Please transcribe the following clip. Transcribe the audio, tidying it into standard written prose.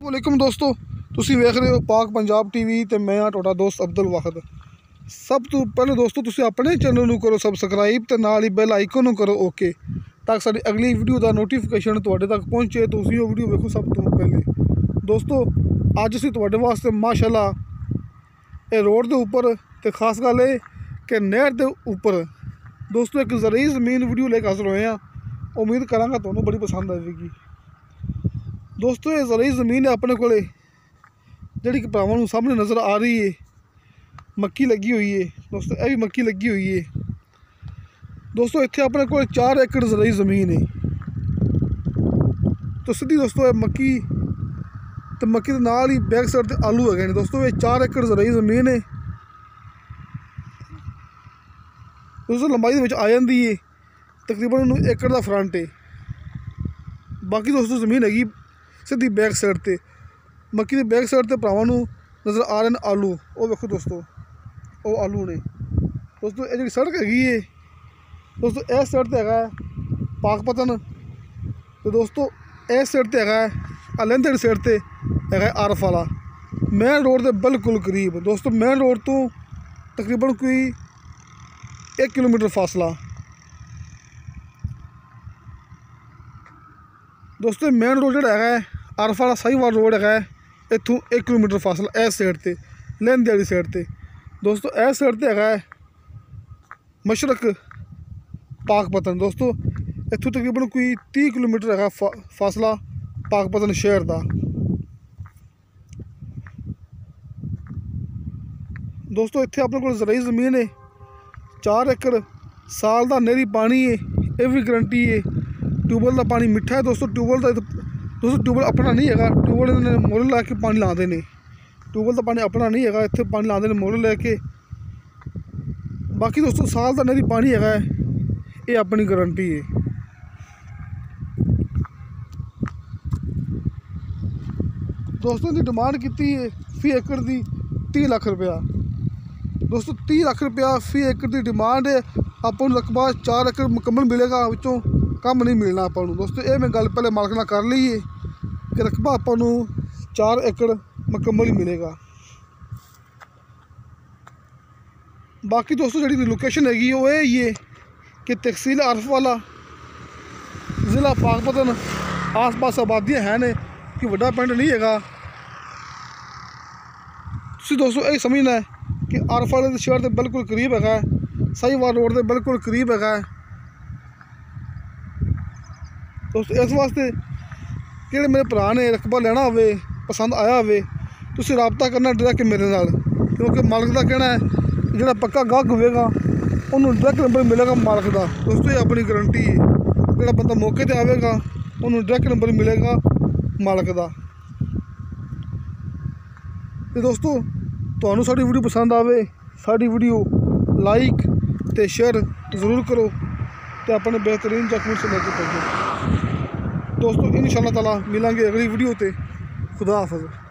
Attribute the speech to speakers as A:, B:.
A: वालेकुम दोस्तों, तुसी वेख रहे हो पाक पंजाब टीवी ते मैं हाँ तुहाडा दोस्त अब्दुल वाहिद। सब तो पहले दोस्तों तुसी अपने चैनल नूं करो सबसक्राइब ते नाल ही बैल आइकन नूं करो ओके, ताकि साडी अगली वीडियो दा नोटिफिकेशन तुहाडे तक पहुँचे। तुसी वो वीडियो वेखो सब तो पहले। दोस्तों अज असीं तुहाडे वास्ते माशाअल्लाह ये रोड दे उपर ते खास गल है कि नहर दे उपर दोस्तों एक ज़रूरी ज़मीन वीडियो लेके हाजिर होए हैं। उम्मीद करांगा तुहानूं बड़ी पसंद आएगी। दोस्तों ये ज़रूरी ज़मीन है अपने को जी भरावां सामने नज़र आ रही है, मक्की लगी हुई है। दोस्तों यह भी मक्की लगी हुई है। दोस्तों इत्थे अपने को 4 एकड़ ज़रूरी ज़मीन है। तो सीधी दोस्तों मक्की तो मक्की के नाल ही बैक साइड ते आलू है। दोस्तों ये 4 एकड़ ज़रूरी ज़मीन है। दोस्तों लंबाई में आ जाती है, तकरीबन एकड़ का फ्रंट है। बाकी दोस्तों ज़मीन हैगी सीधी बैक साइड ते मक्की की बैक साइड ते भरावां नूं नज़र आ रहे हैं आलू। वो देखो दोस्तों वो आलू ने। दोस्तों ये जी सड़क हैगी है दोस्तों इस साइड ते है पाकपतन, तो दोस्तों इस साइड ते है अलहंद वाली साइड ते है आरफ वाला मेन रोड के बिल्कुल करीब। दोस्तों मेन रोड तो तकरीबन कोई 1 किलोमीटर फासला। दोस्तों मेन रोड जो है आरफ वाला साहिवाल रोड है, इतों 1 किलोमीटर फासला इस साइड ते लहंदे वाली साइड ते। दोस्तों इस साइड ते है मशरक पाकपतन। दोस्तों इतों तकरीबन कोई 30 किलोमीटर है फासला पाकपतन शहर का। दोस्तों इत्थे अपने को ज़रूरी ज़मीन है 4 एकड़, साल का नहरी पानी है, ये भी गारंटी है। ट्यूबवेल का पानी मिठा है। दोस्तों ट्यूबवेल अपना नहीं है, ट्यूबवेल इन्होंने मुल लैके पानी लाते हैं। ट्यूबवेल का पानी अपना नहीं है, इतने पानी लाते हैं मुल लैके। बाकी दोस्तों साल का नहरी पानी है, ये अपनी गारंटी है। दोस्तों की डिमांड की है फी एकड़ की 30 लाख रुपया। दोस्तों 30 लाख रुपया फी एकड़ की डिमांड है। आपको रकबा 4 एकड़ मुकम्मल मिलेगा, विचों कम नहीं मिलना आपको। दोस्तों ये मैं गल पहले मालक नाल कर ली है कि रकबा आपको 4 एकड़ मुकम्मल ही मिलेगा। बाकी दोस्तों जी लोकेशन हैगी वो यही है कि तहसील आरफ वाला, ज़िला पाकपतन, आस पास आबादियाँ हैं ने कि वड्डा पिंड नहीं है। दोस्तों यही समझना है कि आरफ वाले शहर के बिल्कुल करीब है, साहिवाल रोड के बिल्कुल करीब है। दोस्तों इस वास्ते कि मेरे भरा ने रकबा लेना हो पसंद आया हो तो रबता करना डायरैक्ट मेरे नाल, क्योंकि मालक का कहना है जोड़ा पक्का गाहक होगा उन्होंने डायरैक्ट नंबर मिलेगा मालक का। दोस्तों ये अपनी गारंटी है, जोड़ा बंदा मौके पर आएगा उन्होंने डायरैक्ट नंबर मिलेगा मालक का। तो दोस्तों तुहानू साडी वीडियो पसंद आवे, साडी वीडियो लाइक ते शेयर ज़रूर करो तो अपने बेहतरीन जख्म से लेके पहुँचो। दोस्तों इंशाअल्लाह ताला मिलेंगे अगली वीडियो ते। खुदा हाफ़िज़।